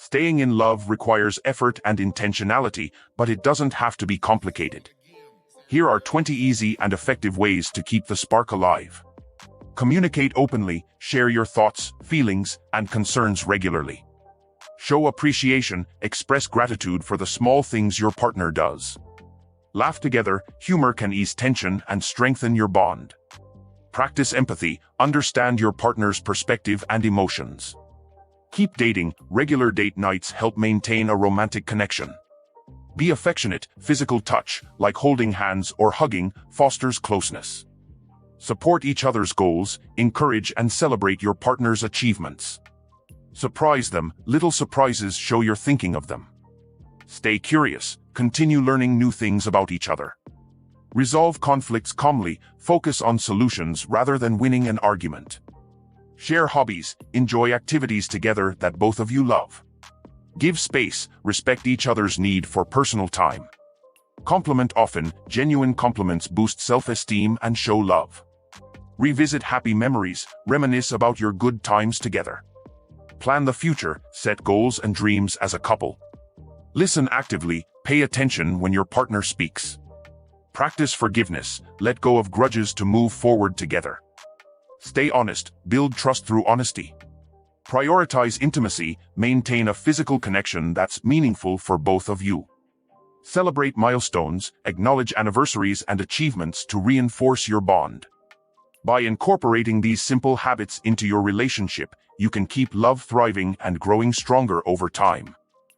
Staying in love requires effort and intentionality, but it doesn't have to be complicated. Here are 20 easy and effective ways to keep the spark alive. Communicate openly, share your thoughts, feelings, and concerns regularly. Show appreciation, express gratitude for the small things your partner does. Laugh together, humor can ease tension and strengthen your bond. Practice empathy, understand your partner's perspective and emotions. Keep dating, regular date nights help maintain a romantic connection. Be affectionate, physical touch, like holding hands or hugging, fosters closeness. Support each other's goals, encourage and celebrate your partner's achievements. Surprise them, little surprises show you're thinking of them. Stay curious, continue learning new things about each other. Resolve conflicts calmly, focus on solutions rather than winning an argument. Share hobbies, enjoy activities together that both of you love. Give space, respect each other's need for personal time. Compliment often, genuine compliments boost self-esteem and show love. Revisit happy memories, reminisce about your good times together. Plan the future, set goals and dreams as a couple. Listen actively, pay attention when your partner speaks. Practice forgiveness, let go of grudges to move forward together. Stay honest, build trust through honesty. Prioritize intimacy, maintain a physical connection that's meaningful for both of you. Celebrate milestones, acknowledge anniversaries and achievements to reinforce your bond. By incorporating these simple habits into your relationship, you can keep love thriving and growing stronger over time.